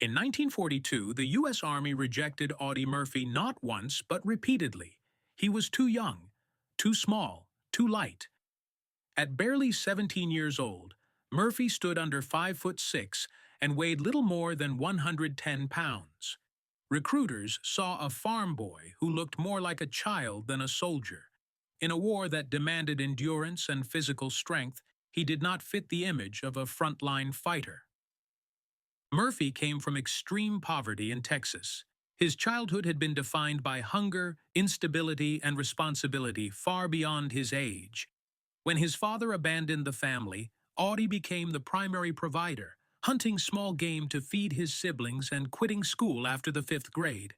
In 1942, the U.S. Army rejected Audie Murphy not once but repeatedly. He was too young, too small, too light. At barely 17 years old, Murphy stood under 5'6" and weighed little more than 110 pounds. Recruiters saw a farm boy who looked more like a child than a soldier. In a war that demanded endurance and physical strength, he did not fit the image of a frontline fighter. Murphy came from extreme poverty in Texas. His childhood had been defined by hunger, instability, and responsibility far beyond his age. When his father abandoned the family, Audie became the primary provider, hunting small game to feed his siblings and quitting school after the 5th grade.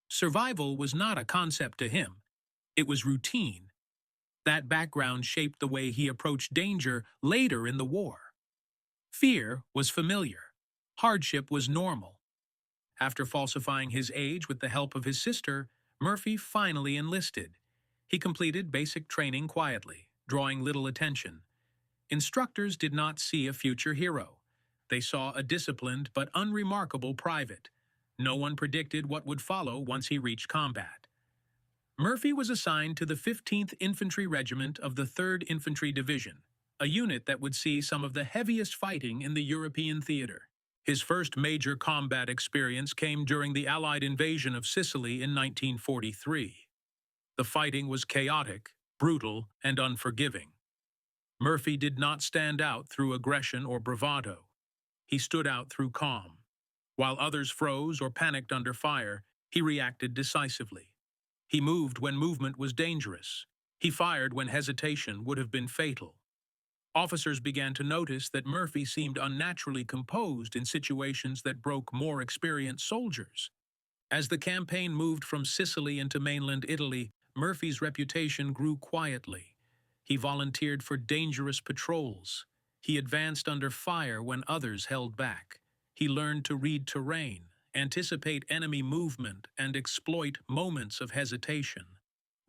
Survival was not a concept to him. It was routine. That background shaped the way he approached danger later in the war. Fear was familiar. Hardship was normal. After falsifying his age with the help of his sister, Murphy finally enlisted. He completed basic training quietly, drawing little attention. Instructors did not see a future hero. They saw a disciplined but unremarkable private. No one predicted what would follow once he reached combat. Murphy was assigned to the 15th Infantry Regiment of the 3rd Infantry Division, a unit that would see some of the heaviest fighting in the European theater. His first major combat experience came during the Allied invasion of Sicily in 1943. The fighting was chaotic, brutal, and unforgiving. Murphy did not stand out through aggression or bravado. He stood out through calm. While others froze or panicked under fire, he reacted decisively. He moved when movement was dangerous. He fired when hesitation would have been fatal. Officers began to notice that Murphy seemed unnaturally composed in situations that broke more experienced soldiers. As the campaign moved from Sicily into mainland Italy, Murphy's reputation grew quietly. He volunteered for dangerous patrols. He advanced under fire when others held back. He learned to read terrain, anticipate enemy movement, and exploit moments of hesitation.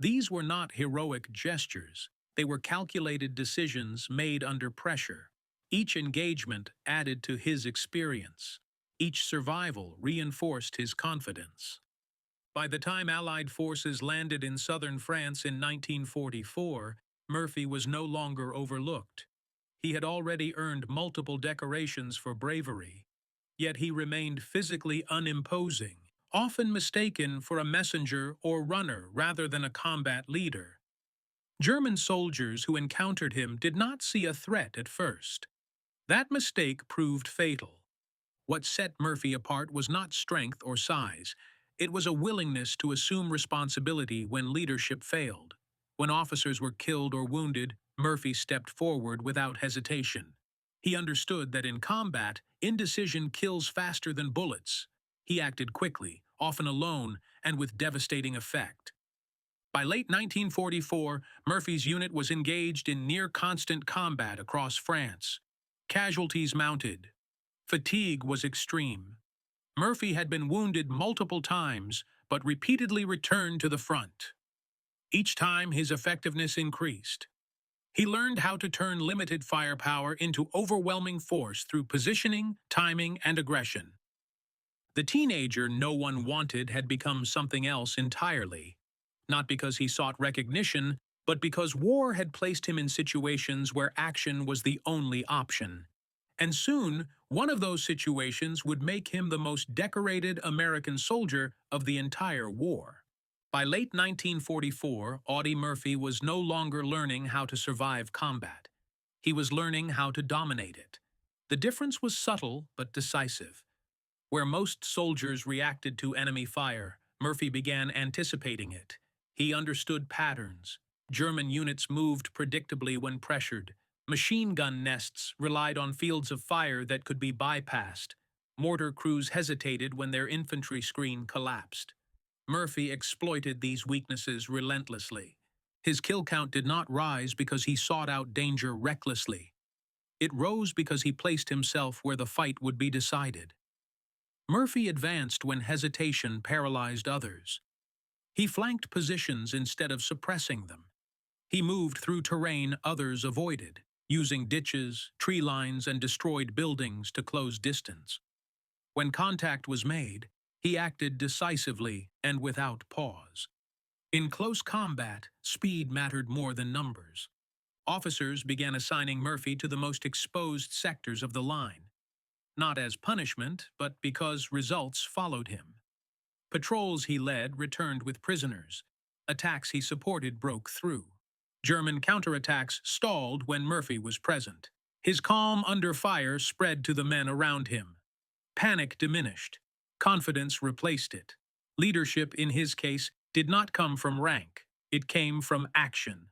These were not heroic gestures. They were calculated decisions made under pressure. Each engagement added to his experience. Each survival reinforced his confidence. By the time Allied forces landed in southern France in 1944, Murphy was no longer overlooked. He had already earned multiple decorations for bravery, yet he remained physically unimposing, often mistaken for a messenger or runner rather than a combat leader. German soldiers who encountered him did not see a threat at first. That mistake proved fatal. What set Murphy apart was not strength or size. It was a willingness to assume responsibility when leadership failed. When officers were killed or wounded, Murphy stepped forward without hesitation. He understood that in combat, indecision kills faster than bullets. He acted quickly, often alone, and with devastating effect. By late 1944, Murphy's unit was engaged in near-constant combat across France. Casualties mounted. Fatigue was extreme. Murphy had been wounded multiple times, but repeatedly returned to the front. Each time, his effectiveness increased. He learned how to turn limited firepower into overwhelming force through positioning, timing, and aggression. The teenager no one wanted had become something else entirely. Not because he sought recognition, but because war had placed him in situations where action was the only option. And soon, one of those situations would make him the most decorated American soldier of the entire war. By late 1944, Audie Murphy was no longer learning how to survive combat. He was learning how to dominate it. The difference was subtle but decisive. Where most soldiers reacted to enemy fire, Murphy began anticipating it. He understood patterns. German units moved predictably when pressured. Machine gun nests relied on fields of fire that could be bypassed. Mortar crews hesitated when their infantry screen collapsed. Murphy exploited these weaknesses relentlessly. His kill count did not rise because he sought out danger recklessly. It rose because he placed himself where the fight would be decided. Murphy advanced when hesitation paralyzed others. He flanked positions instead of suppressing them. He moved through terrain others avoided, using ditches, tree lines, and destroyed buildings to close distance. When contact was made, he acted decisively and without pause. In close combat, speed mattered more than numbers. Officers began assigning Murphy to the most exposed sectors of the line, not as punishment, but because results followed him. Patrols he led returned with prisoners. Attacks he supported broke through. German counterattacks stalled when Murphy was present. His calm under fire spread to the men around him. Panic diminished. Confidence replaced it. Leadership, in his case, did not come from rank. It came from action.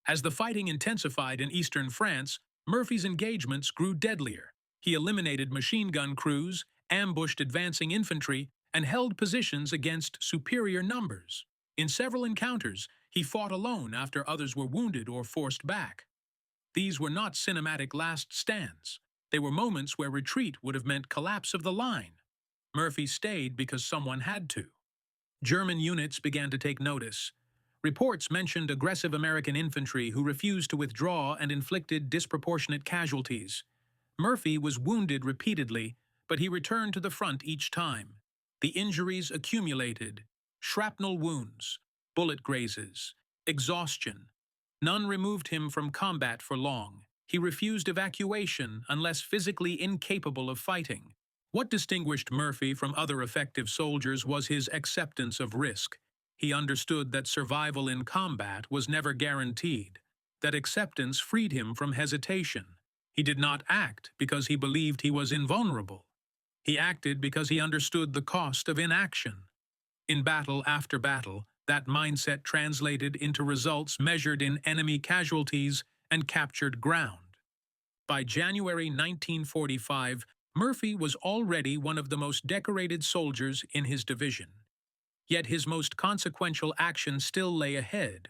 As the fighting intensified in eastern France, Murphy's engagements grew deadlier. He eliminated machine gun crews, ambushed advancing infantry, and held positions against superior numbers. In several encounters, he fought alone after others were wounded or forced back. These were not cinematic last stands. They were moments where retreat would have meant collapse of the line. Murphy stayed because someone had to. German units began to take notice. Reports mentioned aggressive American infantry who refused to withdraw and inflicted disproportionate casualties. Murphy was wounded repeatedly, but he returned to the front each time. The injuries accumulated: shrapnel wounds, bullet grazes, exhaustion. None removed him from combat for long. He refused evacuation unless physically incapable of fighting. What distinguished Murphy from other effective soldiers was his acceptance of risk. He understood that survival in combat was never guaranteed. That acceptance freed him from hesitation. He did not act because he believed he was invulnerable. He acted because he understood the cost of inaction. In battle after battle, that mindset translated into results measured in enemy casualties and captured ground. By January 1945, Murphy was already one of the most decorated soldiers in his division. Yet his most consequential action still lay ahead.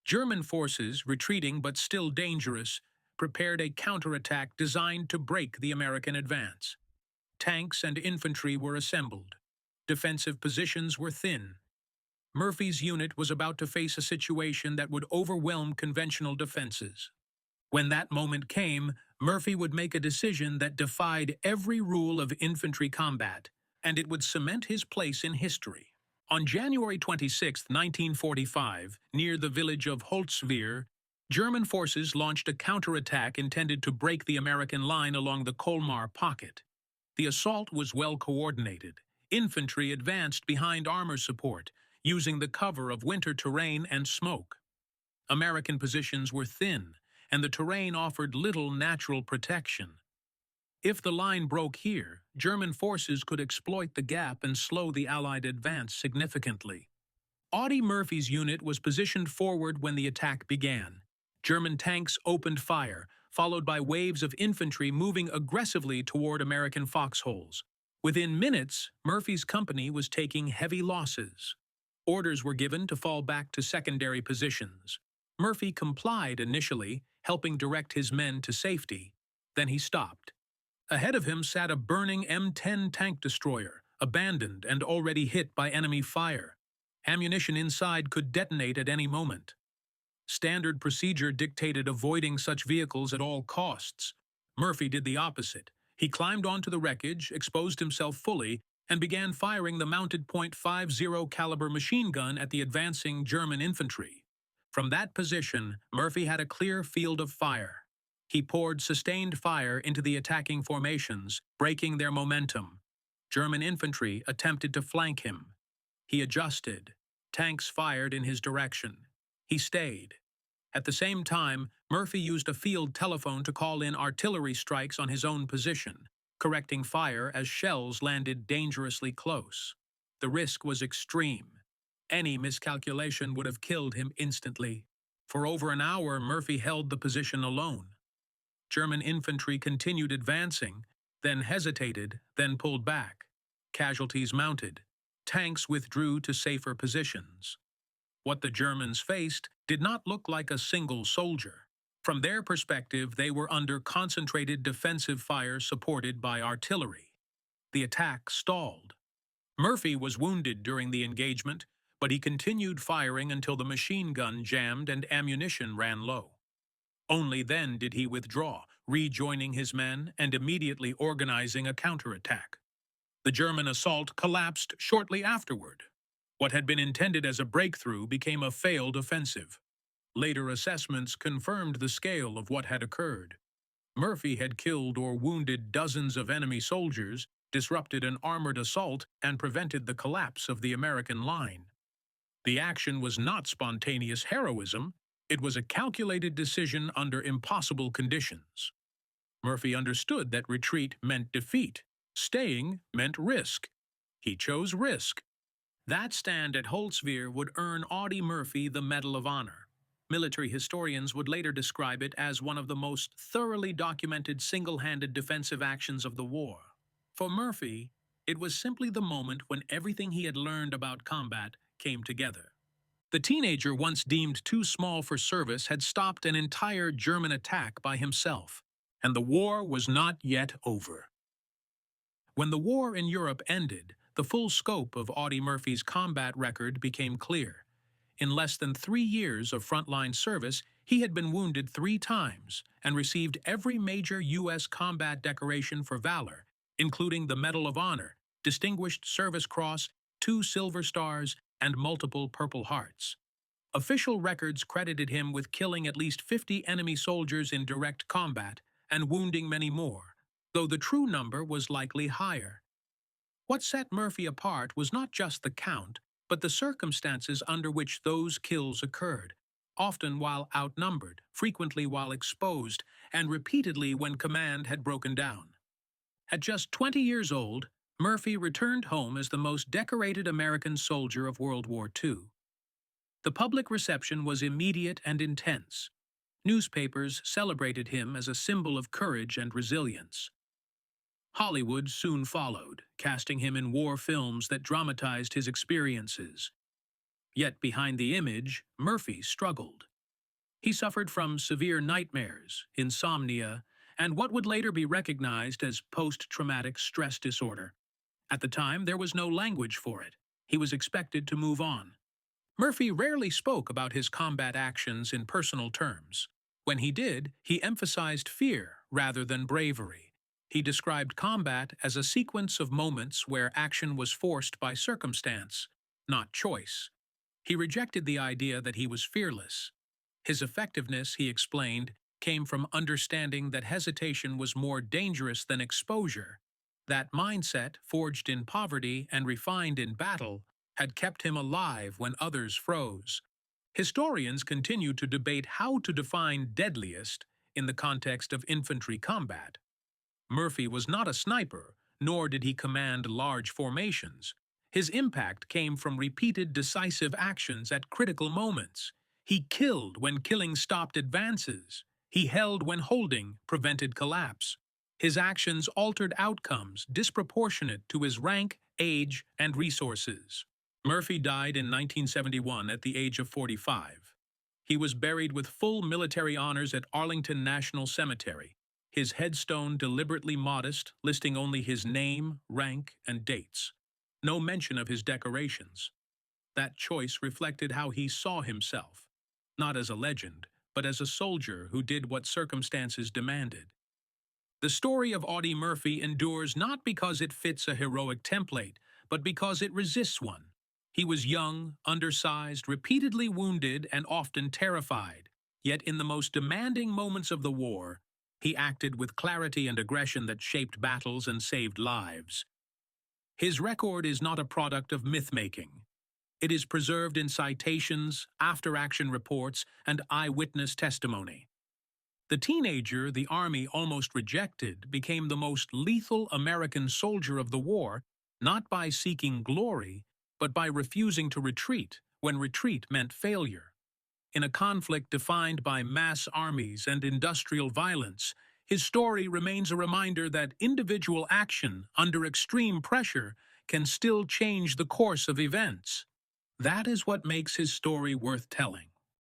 German forces, retreating but still dangerous, prepared a counterattack designed to break the American advance. Tanks and infantry were assembled. Defensive positions were thin. Murphy's unit was about to face a situation that would overwhelm conventional defenses. When that moment came, Murphy would make a decision that defied every rule of infantry combat, and it would cement his place in history. On January 26, 1945, near the village of Holzwihr, German forces launched a counterattack intended to break the American line along the Colmar pocket. The assault was well coordinated. Infantry advanced behind armor support, using the cover of winter terrain and smoke. American positions were thin, and the terrain offered little natural protection. If the line broke here, German forces could exploit the gap and slow the Allied advance significantly. Audie Murphy's unit was positioned forward when the attack began. German tanks opened fire, followed by waves of infantry moving aggressively toward American foxholes. Within minutes, Murphy's company was taking heavy losses. Orders were given to fall back to secondary positions. Murphy complied initially, helping direct his men to safety. Then he stopped. Ahead of him sat a burning M10 tank destroyer, abandoned and already hit by enemy fire. Ammunition inside could detonate at any moment. Standard procedure dictated avoiding such vehicles at all costs. Murphy did the opposite. He climbed onto the wreckage, exposed himself fully, and began firing the mounted .50 caliber machine gun at the advancing German infantry. From that position, Murphy had a clear field of fire. He poured sustained fire into the attacking formations, breaking their momentum. German infantry attempted to flank him. He adjusted. Tanks fired in his direction. He stayed. At the same time, Murphy used a field telephone to call in artillery strikes on his own position, correcting fire as shells landed dangerously close. The risk was extreme. Any miscalculation would have killed him instantly. For over an hour, Murphy held the position alone. German infantry continued advancing, then hesitated, then pulled back. Casualties mounted. Tanks withdrew to safer positions. What the Germans faced did not look like a single soldier. From their perspective, they were under concentrated defensive fire supported by artillery. The attack stalled. Murphy was wounded during the engagement, but he continued firing until the machine gun jammed and ammunition ran low. Only then did he withdraw, rejoining his men and immediately organizing a counterattack. The German assault collapsed shortly afterward. What had been intended as a breakthrough became a failed offensive. Later assessments confirmed the scale of what had occurred. Murphy had killed or wounded dozens of enemy soldiers, disrupted an armored assault, and prevented the collapse of the American line. The action was not spontaneous heroism, it was a calculated decision under impossible conditions. Murphy understood that retreat meant defeat. Staying meant risk. He chose risk. That stand at Holtzwihr would earn Audie Murphy the Medal of Honor. Military historians would later describe it as one of the most thoroughly documented single-handed defensive actions of the war. For Murphy, it was simply the moment when everything he had learned about combat came together. The teenager, once deemed too small for service, had stopped an entire German attack by himself, and the war was not yet over. When the war in Europe ended, the full scope of Audie Murphy's combat record became clear. In less than 3 years of frontline service, he had been wounded 3 times and received every major U.S. combat decoration for valor, including the Medal of Honor, Distinguished Service Cross, 2 Silver Stars, and multiple Purple Hearts. Official records credited him with killing at least 50 enemy soldiers in direct combat and wounding many more, though the true number was likely higher. What set Murphy apart was not just the count, but the circumstances under which those kills occurred, often while outnumbered, frequently while exposed, and repeatedly when command had broken down. At just 20 years old, Murphy returned home as the most decorated American soldier of World War II. The public reception was immediate and intense. Newspapers celebrated him as a symbol of courage and resilience. Hollywood soon followed, casting him in war films that dramatized his experiences. Yet behind the image, Murphy struggled. He suffered from severe nightmares, insomnia, and what would later be recognized as post-traumatic stress disorder. At the time, there was no language for it. He was expected to move on. Murphy rarely spoke about his combat actions in personal terms. When he did, he emphasized fear rather than bravery. He described combat as a sequence of moments where action was forced by circumstance, not choice. He rejected the idea that he was fearless. His effectiveness, he explained, came from understanding that hesitation was more dangerous than exposure. That mindset, forged in poverty and refined in battle, had kept him alive when others froze. Historians continue to debate how to define deadliest in the context of infantry combat. Murphy was not a sniper, nor did he command large formations. His impact came from repeated decisive actions at critical moments. He killed when killing stopped advances. He held when holding prevented collapse. His actions altered outcomes disproportionate to his rank, age, and resources. Murphy died in 1971 at the age of 45. He was buried with full military honors at Arlington National Cemetery, his headstone deliberately modest, listing only his name, rank, and dates. No mention of his decorations. That choice reflected how he saw himself, not as a legend, but as a soldier who did what circumstances demanded. The story of Audie Murphy endures not because it fits a heroic template, but because it resists one. He was young, undersized, repeatedly wounded, and often terrified. Yet in the most demanding moments of the war, he acted with clarity and aggression that shaped battles and saved lives. His record is not a product of myth-making. It is preserved in citations, after-action reports, and eyewitness testimony. The teenager the Army almost rejected became the most lethal American soldier of the war, not by seeking glory, but by refusing to retreat when retreat meant failure. In a conflict defined by mass armies and industrial violence, his story remains a reminder that individual action under extreme pressure can still change the course of events. That is what makes his story worth telling.